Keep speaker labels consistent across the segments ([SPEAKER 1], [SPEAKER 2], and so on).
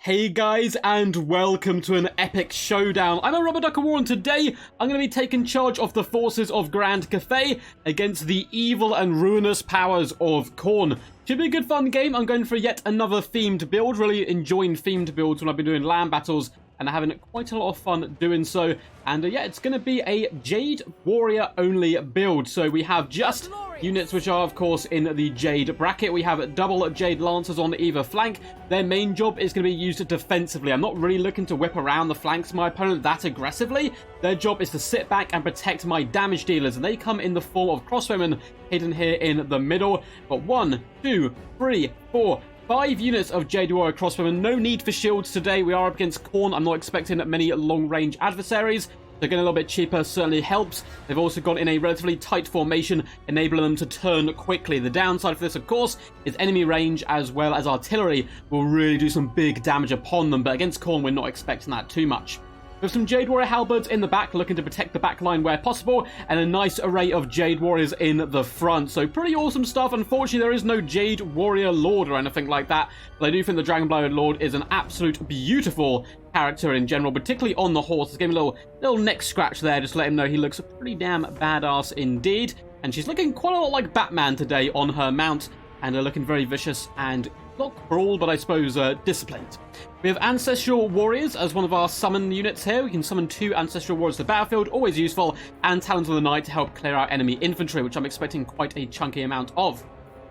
[SPEAKER 1] Hey guys, and welcome to an epic showdown. I'm a Rubber Duck of War, and today I'm going to be taking charge of the forces of Grand Cathay against the evil and ruinous powers of Khorne. Should be a good fun game. I'm going for yet another themed build. Really enjoying themed builds when I've been doing land battles, and I'm having quite a lot of fun doing so. And yeah, it's going to be a Jade Warrior only build. So we have just units which are, of course, in the Jade bracket. We have double Jade Lancers on either flank. Their main job is going to be used defensively. I'm not really looking to whip around the flanks of my opponent that aggressively. Their job is to sit back and protect my damage dealers, and they come in the form of crossbowmen hidden here in the middle. But 1, 2, 3, 4, 5 units of Jade Warrior crossbowmen. No need for shields today. We are up against Khorne. I'm not expecting many long-range adversaries. So getting a little bit cheaper certainly helps. They've also got in a relatively tight formation, enabling them to turn quickly. The downside for this, of course, is enemy range as well as artillery will really do some big damage upon them. But against Khorne, we're not expecting that too much. With some Jade Warrior halberds in the back, looking to protect the back line where possible, and a nice array of Jade Warriors in the front. So pretty awesome stuff. Unfortunately, there is no Jade Warrior Lord or anything like that, but I do think the Dragonblood Lord is an absolute beautiful character in general, particularly on the horse. Let's give him a little neck scratch there, just to let him know he looks pretty damn badass indeed. And she's looking quite a lot like Batman today on her mount, and looking very vicious and not cruel, but I suppose disciplined. We have Ancestral Warriors as one of our summon units here. We can summon 2 Ancestral Warriors to the battlefield, always useful, and Talons of the Night to help clear out enemy infantry, which I'm expecting quite a chunky amount of.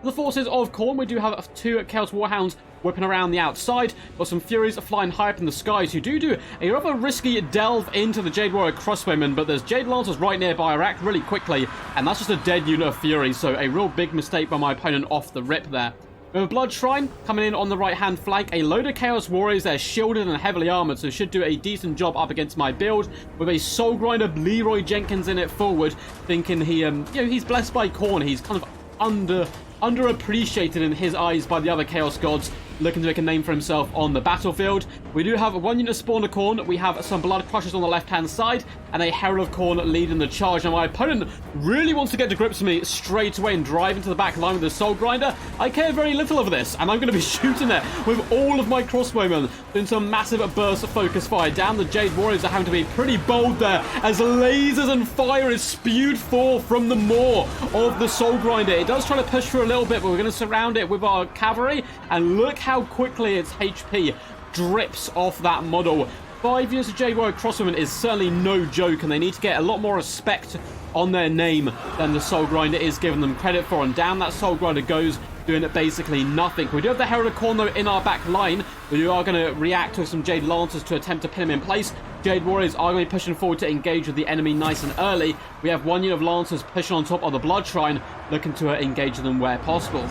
[SPEAKER 1] For the forces of Khorne, we do have 2 Chaos Warhounds whipping around the outside. Got some Furies flying high up in the skies who do a rather risky delve into the Jade Warrior crossbowmen, but there's Jade Lancers right nearby who act really quickly, and that's just a dead unit of Furies, so a real big mistake by my opponent off the rip there. We have a Blood Shrine coming in on the right-hand flank. A load of Chaos Warriors. They're shielded and heavily armored, so should do a decent job up against my build. With a Soul Grinder Leroy Jenkins in it forward, thinking he, he's blessed by Khorne. He's kind of underappreciated in his eyes by the other Chaos Gods, looking to make a name for himself on the battlefield. We do have 1 unit spawn of Khorne. We have some Blood Crushers on the left-hand side, and a Herald of Khorne leading the charge. Now, my opponent really wants to get to grips with me straight away and drive into the back line with the Soul Grinder. I care very little of this, and I'm going to be shooting it with all of my crossbowmen doing some massive burst of focus fire. Down the Jade Warriors are having to be pretty bold there, as lasers and fire is spewed forth from the maw of the Soul Grinder. It does try to push through a little bit, but we're going to surround it with our cavalry, and look how quickly its HP drips off that model. 5 units of Jade Warrior crossbowmen is certainly no joke, and they need to get a lot more respect on their name than the Soul Grinder is giving them credit for. And down that Soul Grinder goes, doing basically nothing. We do have the Herald of Khorne, though, in our back line. We are going to react to some Jade Lancers to attempt to pin him in place. Jade Warriors are going to be pushing forward to engage with the enemy nice and early. We have 1 unit of Lancers pushing on top of the Blood Shrine, looking to engage them where possible.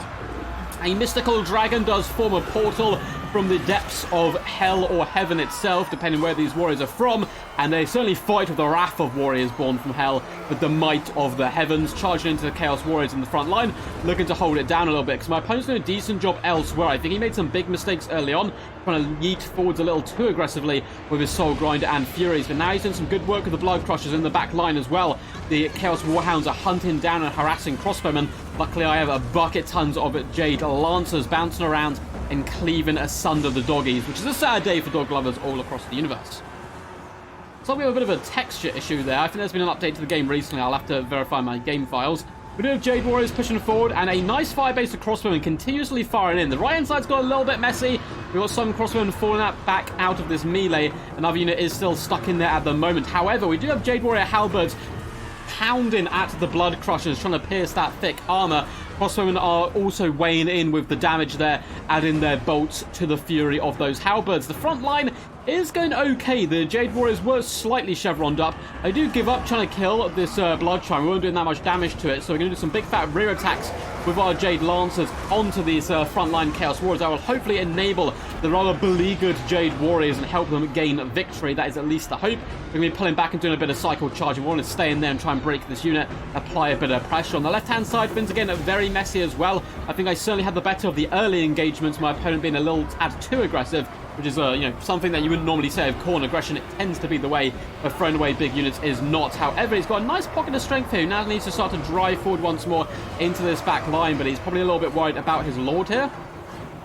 [SPEAKER 1] A mystical dragon does form a portal from the depths of hell or heaven itself, depending where these warriors are from, and they certainly fight with the wrath of warriors born from hell with the might of the heavens, charging into the Chaos Warriors in the front line, looking to hold it down a little bit, because my opponent's doing a decent job elsewhere. I think he made some big mistakes early on, trying to yeet forwards a little too aggressively with his Soul Grinder and Furies, but now he's doing some good work with the Blood Crushers in the back line as well. The Chaos Warhounds are hunting down and harassing crossbowmen. Luckily, I have a bucket tons of Jade Lancers bouncing around and cleaving asunder the doggies, which is a sad day for dog lovers all across the universe. So we have a bit of a texture issue there. I think there's been an update to the game recently. I'll have to verify my game files. We do have Jade Warriors pushing forward, and a nice fire-based crossbowman continuously firing in. The right-hand side's got a little bit messy. We've got some crossbowmen falling back out of this melee. Another unit is still stuck in there at the moment. However, we do have Jade Warrior halberds pounding at the Blood Crushers, trying to pierce that thick armor. Crossbowmen are also weighing in with the damage there, adding their bolts to the fury of those halberds. The front line is going okay. The Jade Warriors were slightly chevroned up. I do give up trying to kill this Blood Shrine. We weren't doing that much damage to it, so we're going to do some big fat rear attacks with our Jade Lancers onto these frontline Chaos Warriors. That will hopefully enable the rather beleaguered Jade Warriors and help them gain victory. That is at least the hope. We're going to be pulling back and doing a bit of cycle charging. We want to stay in there and try and break this unit, apply a bit of pressure. On the left-hand side, things again are very messy as well. I think I certainly had the better of the early engagements, my opponent being a little tad too aggressive, which is something that you wouldn't normally say of Khorne. Aggression, it tends to be the way of throwing away big units is not. However, he's got a nice pocket of strength here. He now needs to start to drive forward once more into this back line, but he's probably a little bit worried about his lord here.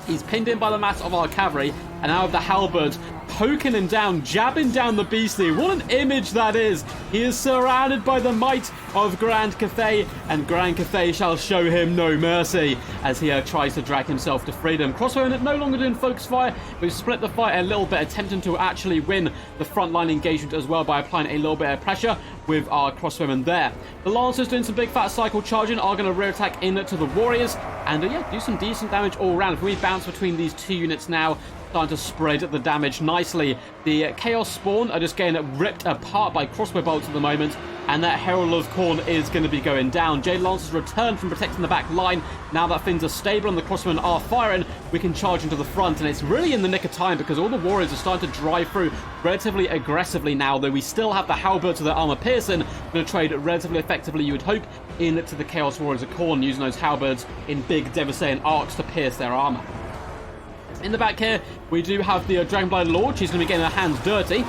[SPEAKER 1] He's pinned in by the mass of our cavalry, and now with the halberds poking him down, jabbing down the beastly. What an image that is. He is surrounded by the might of Grand Cathay, and Grand Cathay shall show him no mercy as he tries to drag himself to freedom. Crossbowmen no longer doing focus fire. We've split the fight a little bit, attempting to actually win the frontline engagement as well by applying a little bit of pressure with our crossbowmen there. The Lancers doing some big fat cycle charging are going to rear attack into the Warriors and yeah, do some decent damage all around. If we bounce between these two units now, starting to spread the damage nicely. The Chaos Spawn are just getting ripped apart by crossbow bolts at the moment, and that Herald of Khorne is going to be going down. Jade Lancers return from protecting the back line. Now that things are stable and the crossbowmen are firing, we can charge into the front, and it's really in the nick of time because all the Warriors are starting to drive through relatively aggressively now, though we still have the halberds of the armor piercing going to trade relatively effectively, you would hope, into the Chaos Warriors of Khorne, using those halberds in big devastating arcs to pierce their armor. In the back here, we do have the Dragonblind Lord. She's going to be getting her hands dirty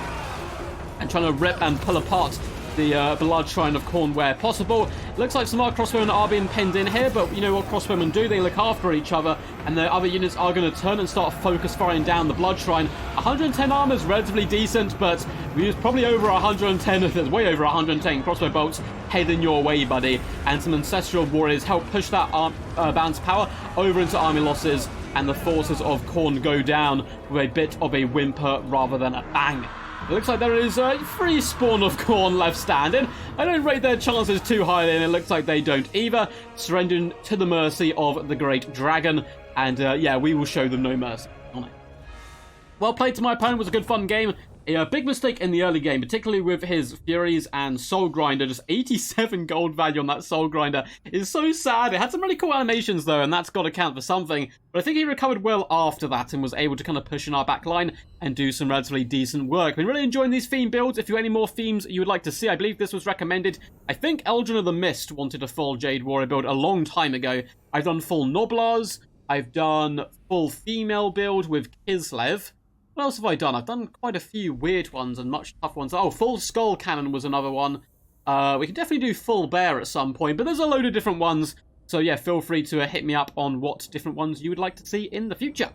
[SPEAKER 1] and trying to rip and pull apart the Blood Shrine of Khorne where possible. Looks like some of our crossbowmen are being pinned in here, but you know what crossbowmen do? They look after each other, and the other units are going to turn and start focus firing down the Blood Shrine. 110 armor is relatively decent, but we use probably over 110, there's way over 110 crossbow bolts heading your way, buddy. And some Ancestral Warriors help push that bounce power over into army losses, and the forces of Khorne go down with a bit of a whimper rather than a bang. It looks like there is a free spawn of Khorne left standing. I don't rate their chances too highly, and it looks like they don't either. Surrendering to the mercy of the Great Dragon, and yeah, we will show them no mercy on it. Well played to my opponent. Was a good fun game. A big mistake in the early game, particularly with his Furies and Soul Grinder. Just 87 gold value on that Soul Grinder is so sad. It had some really cool animations though, and that's got to count for something. But I think he recovered well after that and was able to kind of push in our back line and do some relatively decent work. I've been really enjoying these theme builds. If you have any more themes you would like to see, I believe this was recommended. I think Eldrin of the Mist wanted a full Jade Warrior build a long time ago. I've done full Noblars. I've done full female build with Kislev. What else have I done? I've done quite a few weird ones and much tough ones. Oh, full Skull Cannon was another one. We can definitely do full Bear at some point, but there's a load of different ones. So yeah, feel free to hit me up on what different ones you would like to see in the future.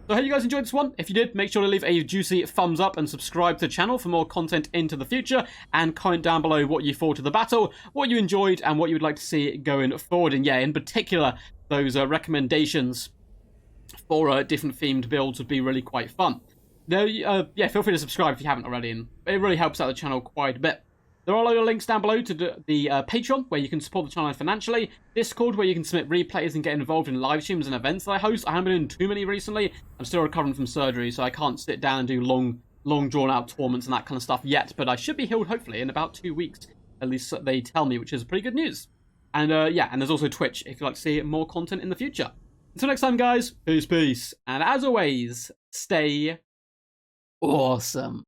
[SPEAKER 1] So I hope you guys enjoyed this one. If you did, make sure to leave a juicy thumbs up and subscribe to the channel for more content into the future. And comment down below what you thought of the battle, what you enjoyed, and what you would like to see going forward. And yeah, in particular, those recommendations for different themed builds would be really quite fun. Now, yeah, feel free to subscribe if you haven't already, and it really helps out the channel quite a bit. There are a lot of links down below to the Patreon, where you can support the channel financially, Discord, where you can submit replays and get involved in live streams and events that I host. I haven't been doing too many recently. I'm still recovering from surgery, so I can't sit down and do long drawn-out tournaments and that kind of stuff yet, but I should be healed, hopefully, in about 2 weeks. At least they tell me, which is pretty good news. And, yeah, and there's also Twitch, if you'd like to see more content in the future. Until next time, guys, peace, peace. And as always, stay awesome.